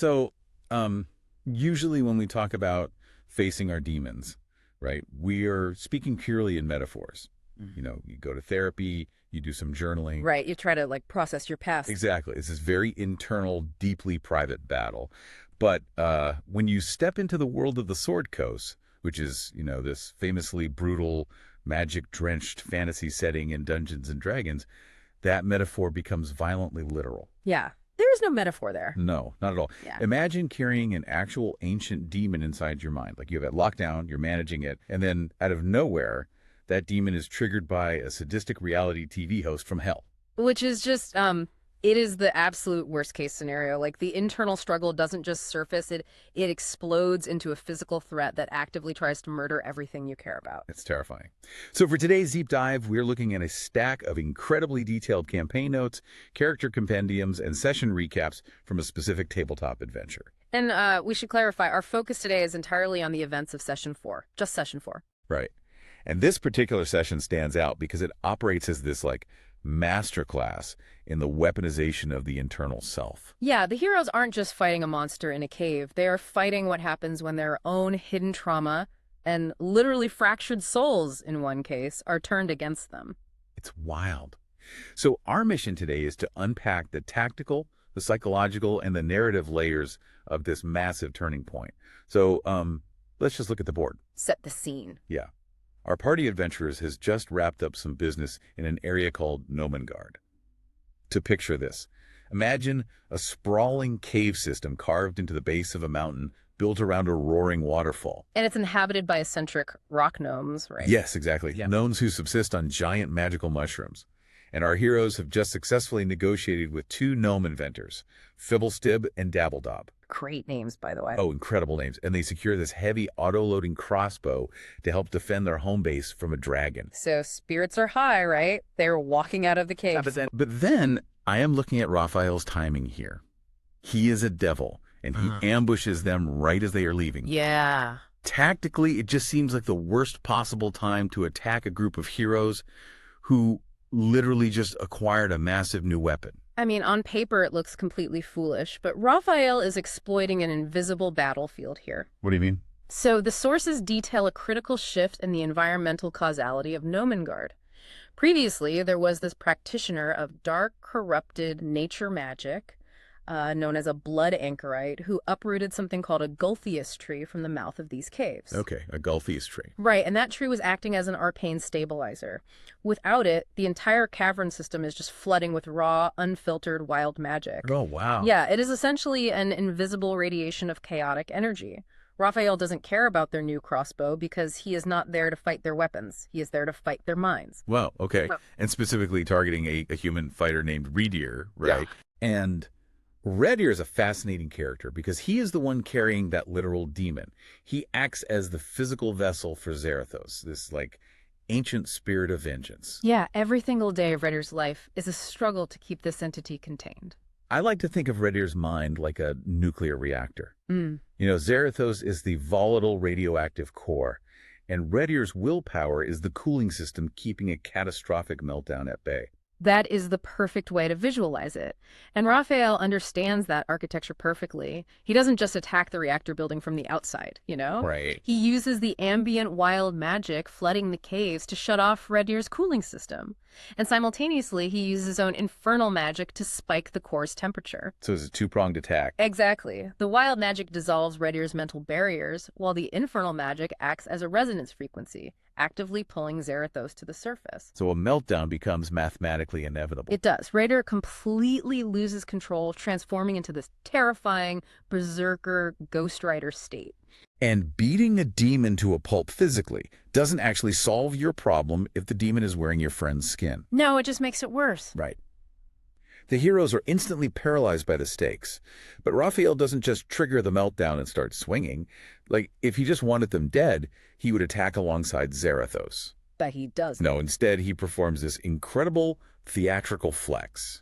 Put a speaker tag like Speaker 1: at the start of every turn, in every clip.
Speaker 1: So, usually when we talk about facing our demons, right, we are speaking purely in metaphors. You go to therapy, you do some journaling.
Speaker 2: Right. You try to like process your past.
Speaker 1: Exactly. It's this very internal, deeply private battle. But when you step into the world of the Sword Coast, which is, this famously brutal, magic-drenched fantasy setting in Dungeons and Dragons, that metaphor becomes violently literal.
Speaker 2: Yeah. There is no metaphor there.
Speaker 1: No, not at all.
Speaker 2: Yeah.
Speaker 1: Imagine carrying an actual ancient demon inside your mind. Like you have it locked down, you're managing it, and then out of nowhere, that demon is triggered by a sadistic reality TV host from hell.
Speaker 2: Which is just, it is the absolute worst case scenario. Like the internal struggle doesn't just surface, it explodes into a physical threat that actively tries to murder everything you care about.
Speaker 1: It's terrifying. So for today's deep dive, we're looking at a stack of incredibly detailed campaign notes, character compendiums, and session recaps from a specific tabletop adventure.
Speaker 2: And we should clarify, our focus today is entirely on the events of Session 4, just Session 4.
Speaker 1: Right. And this particular session stands out because it operates as this, masterclass in the weaponization of the internal self.
Speaker 2: Yeah, the heroes aren't just fighting a monster in a cave. They are fighting what happens when their own hidden trauma and literally fractured souls, in one case, are turned against them.
Speaker 1: It's wild. So our mission today is to unpack the tactical, the psychological, and the narrative layers of this massive turning point. So let's just look at the board.
Speaker 2: Set the scene.
Speaker 1: Yeah. Our party adventurers has just wrapped up some business in an area called Garde. To picture this, imagine a sprawling cave system carved into the base of a mountain built around a roaring waterfall.
Speaker 2: And it's inhabited by eccentric rock gnomes, right?
Speaker 1: Yes, exactly.
Speaker 2: Yeah.
Speaker 1: Gnomes who subsist on giant magical mushrooms. And our heroes have just successfully negotiated with two gnome inventors, Fibblestib and Dabbledob.
Speaker 2: Great names, by the way.
Speaker 1: Oh, incredible names. And they secure this heavy auto-loading crossbow to help defend their home base from a dragon.
Speaker 2: So spirits are high, right? They're walking out of the cave.
Speaker 1: But then I am looking at Raphael's timing here. He is a devil, and he ambushes them right as they are leaving.
Speaker 2: Yeah.
Speaker 1: Tactically, it just seems like the worst possible time to attack a group of heroes who literally just acquired a massive new weapon.
Speaker 2: I mean, on paper, it looks completely foolish, but Raphael is exploiting an invisible battlefield here.
Speaker 1: What do you mean?
Speaker 2: So the sources detail a critical shift in the environmental causality of Garde. Previously, there was this practitioner of dark, corrupted nature magic, known as a blood anchorite, who uprooted something called a Gulthias tree from the mouth of these caves.
Speaker 1: Okay, a Gulthias tree.
Speaker 2: Right, and that tree was acting as an arcane stabilizer. Without it, the entire cavern system is just flooding with raw, unfiltered, wild magic.
Speaker 1: Oh, wow.
Speaker 2: Yeah, it is essentially an invisible radiation of chaotic energy. Raphael doesn't care about their new crossbow because he is not there to fight their weapons. He is there to fight their minds.
Speaker 1: Wow, okay. And specifically targeting a human fighter named Redir, right? Yeah. And Redir is a fascinating character because he is the one carrying that literal demon. He acts as the physical vessel for Zarathos, this, ancient spirit of vengeance.
Speaker 2: Yeah, every single day of Redir's life is a struggle to keep this entity contained.
Speaker 1: I like to think of Redir's mind like a nuclear reactor. Zarathos is the volatile radioactive core, and Redir's willpower is the cooling system keeping a catastrophic meltdown at bay.
Speaker 2: That is the perfect way to visualize it. And Raphael understands that architecture perfectly. He doesn't just attack the reactor building from the outside,
Speaker 1: Right.
Speaker 2: He uses the ambient wild magic flooding the caves to shut off Redir's cooling system. And simultaneously, he uses his own infernal magic to spike the core's temperature.
Speaker 1: So it's a two-pronged attack.
Speaker 2: Exactly. The wild magic dissolves Redir's mental barriers, while the infernal magic acts as a resonance frequency, actively pulling Zarathos to the surface.
Speaker 1: So a meltdown becomes mathematically inevitable.
Speaker 2: It does. Redir completely loses control, transforming into this terrifying berserker Ghost Rider state.
Speaker 1: And beating a demon to a pulp physically doesn't actually solve your problem if the demon is wearing your friend's skin.
Speaker 2: No, it just makes it worse.
Speaker 1: Right. The heroes are instantly paralyzed by the stakes. But Raphael doesn't just trigger the meltdown and start swinging. If he just wanted them dead, he would attack alongside Zarathos.
Speaker 2: But he doesn't.
Speaker 1: No, instead he performs this incredible theatrical flex.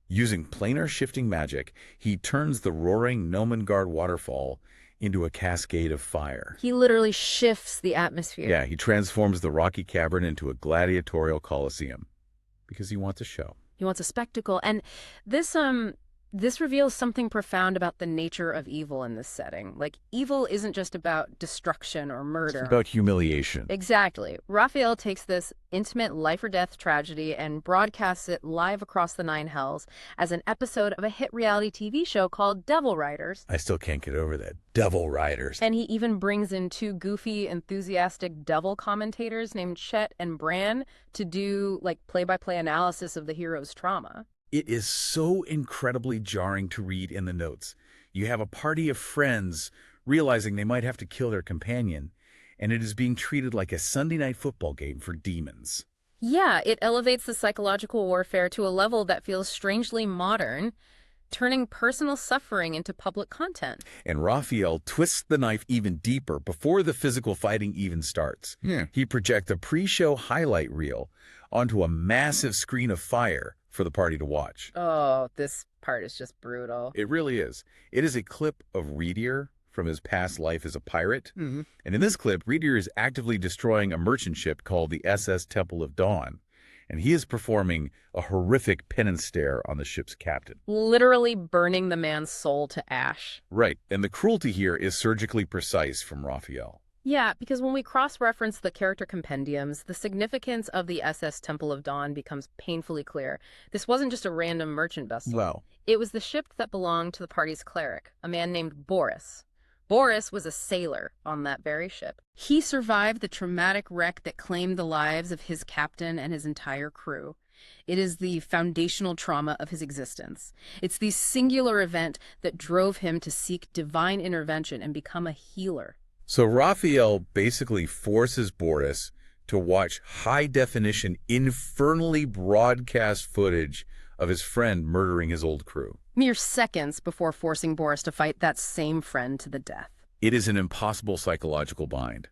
Speaker 1: Using planar shifting magic, he turns the roaring Garde waterfall into a cascade of fire.
Speaker 2: He literally shifts the atmosphere.
Speaker 1: Yeah, he transforms the rocky cavern into a gladiatorial coliseum because he wants a show.
Speaker 2: He wants a spectacle. And this This reveals something profound about the nature of evil in this setting. Like, evil isn't just about destruction or murder.
Speaker 1: It's about humiliation.
Speaker 2: Exactly. Raphael takes this intimate life-or-death tragedy and broadcasts it live across the Nine Hells as an episode of a hit reality TV show called Devil Riders.
Speaker 1: I still can't get over that. Devil Riders.
Speaker 2: And he even brings in two goofy, enthusiastic devil commentators named Chet and Bran to do, like, play-by-play analysis of the hero's trauma.
Speaker 1: It is so incredibly jarring to read in the notes. You have a party of friends realizing they might have to kill their companion, and it is being treated like a Sunday night football game for demons.
Speaker 2: Yeah, it elevates the psychological warfare to a level that feels strangely modern, turning personal suffering into public content.
Speaker 1: And Raphael twists the knife even deeper before the physical fighting even starts.
Speaker 3: Yeah.
Speaker 1: He projects a pre-show highlight reel onto a massive screen of fire for the party to watch.
Speaker 2: Oh, this part is just brutal.
Speaker 1: It really is. It is a clip of Reedier from his past life as a pirate.
Speaker 3: Mm-hmm.
Speaker 1: And in this clip, Reedier is actively destroying a merchant ship called the SS Temple of Dawn. And he is performing a horrific penance stare on the ship's captain.
Speaker 2: Literally burning the man's soul to ash.
Speaker 1: Right. And the cruelty here is surgically precise from Raphael.
Speaker 2: Yeah, because when we cross-reference the character compendiums, the significance of the SS Temple of Dawn becomes painfully clear. This wasn't just a random merchant vessel.
Speaker 1: Wow.
Speaker 2: It was the ship that belonged to the party's cleric, a man named Boris. Boris was a sailor on that very ship. He survived the traumatic wreck that claimed the lives of his captain and his entire crew. It is the foundational trauma of his existence. It's the singular event that drove him to seek divine intervention and become a healer.
Speaker 1: So Raphael basically forces Boris to watch high-definition, infernally broadcast footage of his friend murdering his old crew.
Speaker 2: Mere seconds before forcing Boris to fight that same friend to the death.
Speaker 1: It is an impossible psychological bind.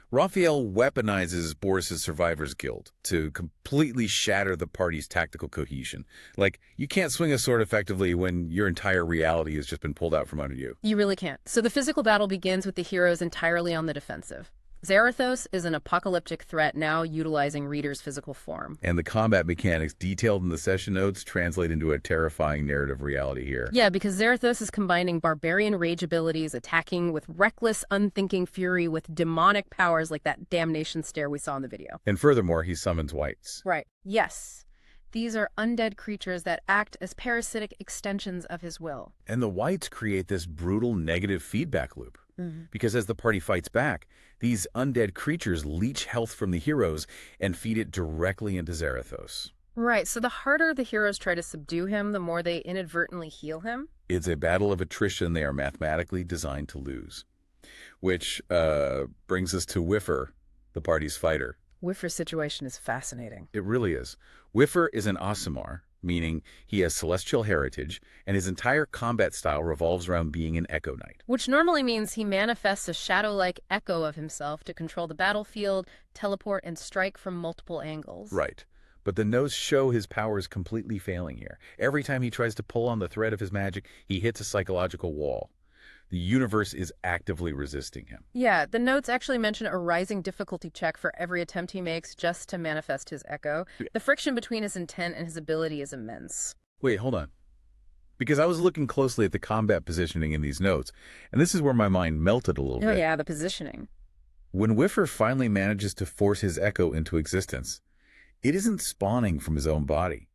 Speaker 1: Raphael weaponizes Boris's survivor's guilt to completely shatter the party's tactical cohesion. Like, you can't swing a sword effectively when your entire reality has just been pulled out from under you.
Speaker 2: You really can't. So the physical battle begins with the heroes entirely on the defensive. Zarathos is an apocalyptic threat now utilizing Reeder's physical form.
Speaker 1: And the combat mechanics detailed in the session notes translate into a terrifying narrative reality here.
Speaker 2: Yeah, because Zarathos is combining barbarian rage abilities, attacking with reckless, unthinking fury with demonic powers like that damnation stare we saw in the video.
Speaker 1: And furthermore, he summons wights.
Speaker 2: Right. Yes. These are undead creatures that act as parasitic extensions of his will.
Speaker 1: And the wights create this brutal negative feedback loop. Because as the party fights back, these undead creatures leech health from the heroes and feed it directly into Zarathos.
Speaker 2: Right, so the harder the heroes try to subdue him, the more they inadvertently heal him.
Speaker 1: It's a battle of attrition they are mathematically designed to lose. Which brings us to Whiffer, the party's fighter.
Speaker 2: Whiffer's situation is fascinating.
Speaker 1: It really is. Whiffer is an Aasimar, meaning he has celestial heritage, and his entire combat style revolves around being an Echo Knight.
Speaker 2: Which normally means he manifests a shadow-like echo of himself to control the battlefield, teleport, and strike from multiple angles.
Speaker 1: Right. But the notes show his powers completely failing here. Every time he tries to pull on the thread of his magic, he hits a psychological wall. The universe is actively resisting him.
Speaker 2: Yeah, the notes actually mention a rising difficulty check for every attempt he makes just to manifest his echo. The friction between his intent and his ability is immense.
Speaker 1: Wait, hold on. Because I was looking closely at the combat positioning in these notes, and this is where my mind melted a little bit.
Speaker 2: Oh yeah, the positioning.
Speaker 1: When Whiffer finally manages to force his echo into existence, it isn't spawning from his own body.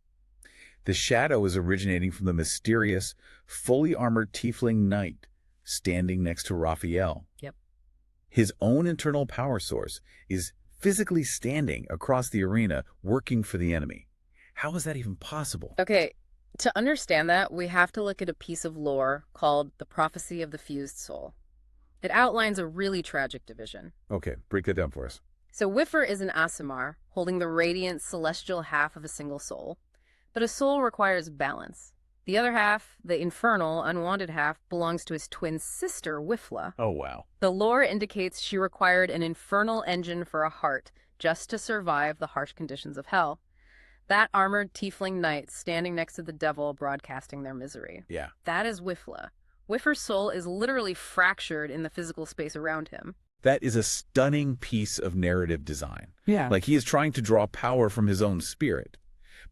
Speaker 1: The shadow is originating from the mysterious, fully armored tiefling knight standing next to Raphael.
Speaker 2: Yep.
Speaker 1: His own internal power source is physically standing across the arena working for the enemy. How is that even possible?
Speaker 2: Okay, to understand that, we have to look at a piece of lore called the Prophecy of the Fused Soul. It outlines a really tragic division.
Speaker 1: Okay, break that down for us.
Speaker 2: So Whiffer is an Aasimar, holding the radiant celestial half of a single soul. But a soul requires balance. The other half, the infernal, unwanted half, belongs to his twin sister, Whiffla.
Speaker 1: Oh, wow.
Speaker 2: The lore indicates she required an infernal engine for a heart just to survive the harsh conditions of hell. That armored tiefling knight standing next to the devil broadcasting their misery.
Speaker 1: Yeah.
Speaker 2: That is Whiffla. Whiffer's soul is literally fractured in the physical space around him.
Speaker 1: That is a stunning piece of narrative design.
Speaker 3: Yeah.
Speaker 1: Like he is trying to draw power from his own spirit.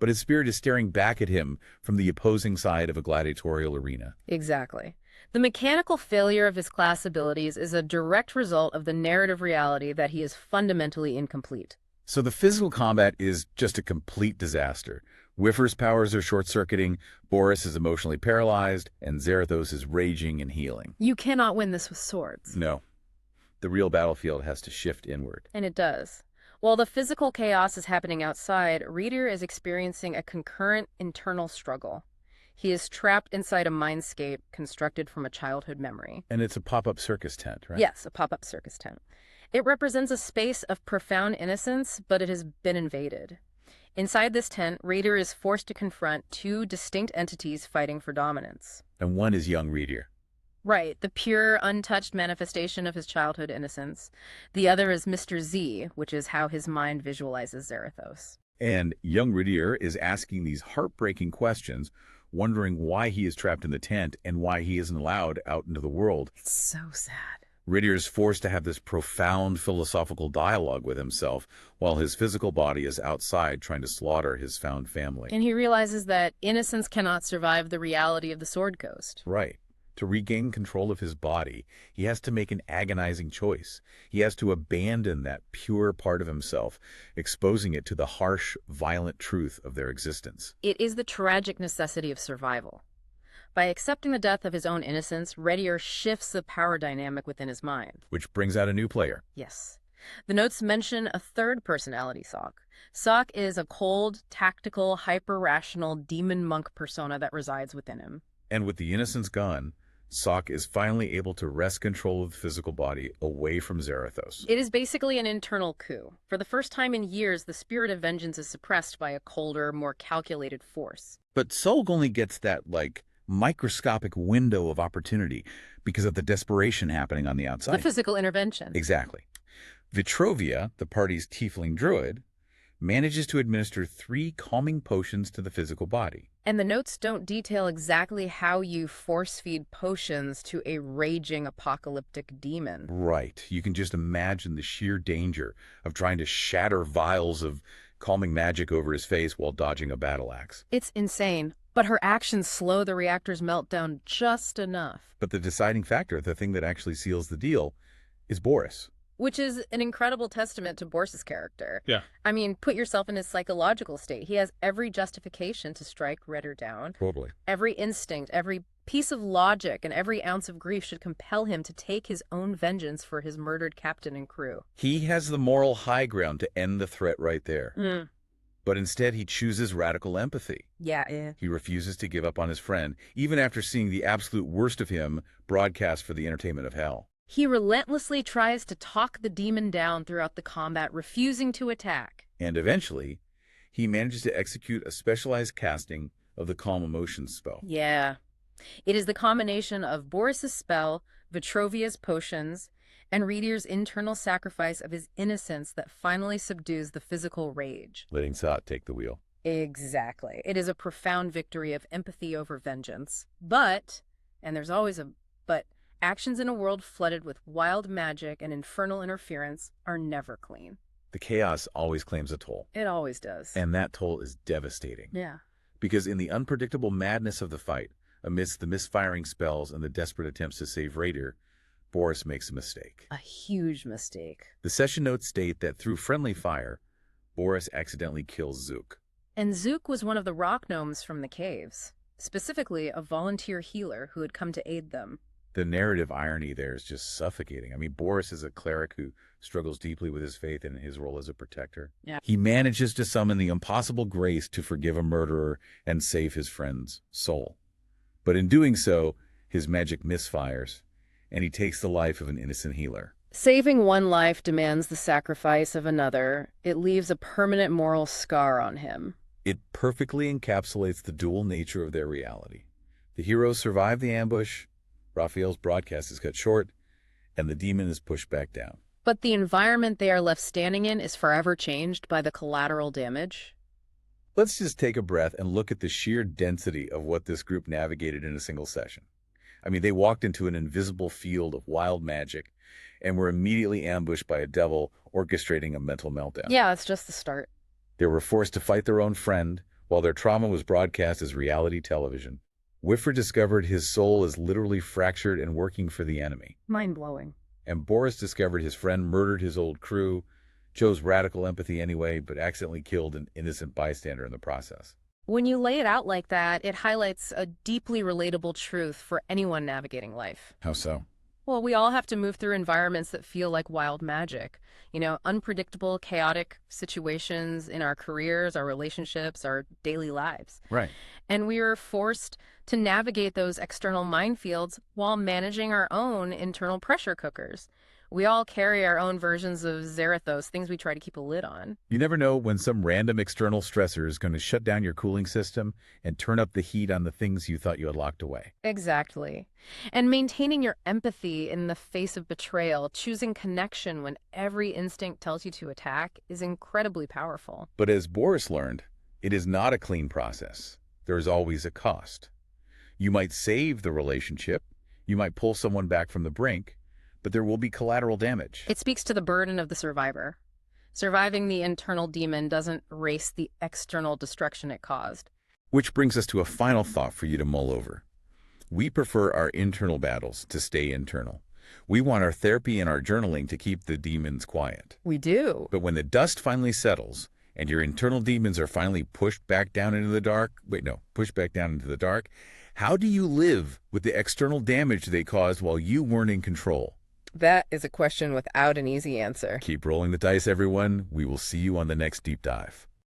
Speaker 1: but his spirit is staring back at him from the opposing side of a gladiatorial arena.
Speaker 2: Exactly. The mechanical failure of his class abilities is a direct result of the narrative reality that he is fundamentally incomplete.
Speaker 1: So the physical combat is just a complete disaster. Whiffer's powers are short-circuiting, Boris is emotionally paralyzed, and Zarathos is raging and healing.
Speaker 2: You cannot win this with swords.
Speaker 1: No. The real battlefield has to shift inward.
Speaker 2: And it does. While the physical chaos is happening outside, Reader is experiencing a concurrent internal struggle. He is trapped inside a mindscape constructed from a childhood memory.
Speaker 1: And it's a pop-up circus tent, right?
Speaker 2: Yes, a pop-up circus tent. It represents a space of profound innocence, but it has been invaded. Inside this tent, Reader is forced to confront two distinct entities fighting for dominance.
Speaker 1: And one is young Reader.
Speaker 2: Right, the pure, untouched manifestation of his childhood innocence. The other is Mr. Z, which is how his mind visualizes Zarathos.
Speaker 1: And young Reader is asking these heartbreaking questions, wondering why he is trapped in the tent and why he isn't allowed out into the world.
Speaker 2: It's so sad.
Speaker 1: Reader is forced to have this profound philosophical dialogue with himself while his physical body is outside trying to slaughter his found family.
Speaker 2: And he realizes that innocence cannot survive the reality of the Sword Coast.
Speaker 1: Right. To regain control of his body, he has to make an agonizing choice. He has to abandon that pure part of himself, exposing it to the harsh, violent truth of their existence.
Speaker 2: It is the tragic necessity of survival. By accepting the death of his own innocence, Reader shifts the power dynamic within his mind.
Speaker 1: Which brings out a new player.
Speaker 2: Yes. The notes mention a third personality, Sock. Sock is a cold, tactical, hyper-rational demon monk persona that resides within him.
Speaker 1: And with the innocence gone, Sock is finally able to wrest control of the physical body away from Zarathos.
Speaker 2: It is basically an internal coup. For the first time in years, the spirit of vengeance is suppressed by a colder, more calculated force.
Speaker 1: But Solg only gets that, microscopic window of opportunity because of the desperation happening on the outside.
Speaker 2: The physical intervention.
Speaker 1: Exactly. Vitrovia, the party's tiefling druid, manages to administer 3 calming potions to the physical body.
Speaker 2: And the notes don't detail exactly how you force-feed potions to a raging apocalyptic demon.
Speaker 1: Right. You can just imagine the sheer danger of trying to shatter vials of calming magic over his face while dodging a battle axe.
Speaker 2: It's insane, but her actions slow the reactor's meltdown just enough.
Speaker 1: But the deciding factor, the thing that actually seals the deal, is Boris.
Speaker 2: Which is an incredible testament to Boris's character.
Speaker 1: Yeah.
Speaker 2: I mean, put yourself in his psychological state. He has every justification to strike Reader down.
Speaker 1: Totally.
Speaker 2: Every instinct, every piece of logic, and every ounce of grief should compel him to take his own vengeance for his murdered captain and crew.
Speaker 1: He has the moral high ground to end the threat right there.
Speaker 2: Mm.
Speaker 1: But instead, he chooses radical empathy.
Speaker 2: Yeah.
Speaker 1: He refuses to give up on his friend, even after seeing the absolute worst of him broadcast for the entertainment of hell.
Speaker 2: He relentlessly tries to talk the demon down throughout the combat, refusing to attack.
Speaker 1: And eventually, he manages to execute a specialized casting of the Calm Emotions spell.
Speaker 2: Yeah. It is the combination of Boris's spell, Vitrovia's potions, and Reader's internal sacrifice of his innocence that finally subdues the physical rage.
Speaker 1: Letting Sot take the wheel.
Speaker 2: Exactly. It is a profound victory of empathy over vengeance. But, and there's always a but, actions in a world flooded with wild magic and infernal interference are never clean.
Speaker 1: The chaos always claims a toll.
Speaker 2: It always does.
Speaker 1: And that toll is devastating.
Speaker 2: Yeah.
Speaker 1: Because in the unpredictable madness of the fight, amidst the misfiring spells and the desperate attempts to save Reader, Boris makes a mistake.
Speaker 2: A huge mistake.
Speaker 1: The session notes state that through friendly fire, Boris accidentally kills Zook.
Speaker 2: And Zook was one of the rock gnomes from the caves, specifically a volunteer healer who had come to aid them.
Speaker 1: The narrative irony there is just suffocating. I mean, Boris is a cleric who struggles deeply with his faith and his role as a protector.
Speaker 2: Yeah.
Speaker 1: He manages to summon the impossible grace to forgive a murderer and save his friend's soul. But in doing so, his magic misfires, and he takes the life of an innocent healer.
Speaker 2: Saving one life demands the sacrifice of another. It leaves a permanent moral scar on him.
Speaker 1: It perfectly encapsulates the dual nature of their reality. The heroes survive the ambush, Raphael's broadcast is cut short, and the demon is pushed back down.
Speaker 2: But the environment they are left standing in is forever changed by the collateral damage.
Speaker 1: Let's just take a breath and look at the sheer density of what this group navigated in a single session. I mean, they walked into an invisible field of wild magic and were immediately ambushed by a devil orchestrating a mental meltdown.
Speaker 2: Yeah, it's just the start.
Speaker 1: They were forced to fight their own friend while their trauma was broadcast as reality television. Whiffer discovered his soul is literally fractured and working for the enemy.
Speaker 2: Mind-blowing.
Speaker 1: And Boris discovered his friend murdered his old crew, chose radical empathy anyway, but accidentally killed an innocent bystander in the process.
Speaker 2: When you lay it out like that, it highlights a deeply relatable truth for anyone navigating life.
Speaker 1: How so?
Speaker 2: Well, we all have to move through environments that feel like wild magic. Unpredictable, chaotic situations in our careers, our relationships, our daily lives.
Speaker 1: Right.
Speaker 2: And we are forced to navigate those external minefields while managing our own internal pressure cookers. We all carry our own versions of Zarathos, things we try to keep a lid on.
Speaker 1: You never know when some random external stressor is going to shut down your cooling system and turn up the heat on the things you thought you had locked away.
Speaker 2: Exactly. And maintaining your empathy in the face of betrayal, choosing connection when every instinct tells you to attack, is incredibly powerful.
Speaker 1: But as Boris learned, it is not a clean process. There is always a cost. You might save the relationship, you might pull someone back from the brink, but there will be collateral damage.
Speaker 2: It speaks to the burden of the survivor. Surviving the internal demon doesn't erase the external destruction it caused.
Speaker 1: Which brings us to a final thought for you to mull over. We prefer our internal battles to stay internal. We want our therapy and our journaling to keep the demons quiet.
Speaker 2: We do.
Speaker 1: But when the dust finally settles and your internal demons are finally pushed back down into the dark, how do you live with the external damage they caused while you weren't in control?
Speaker 2: That is a question without an easy answer.
Speaker 1: Keep rolling the dice, everyone. We will see you on the next deep dive.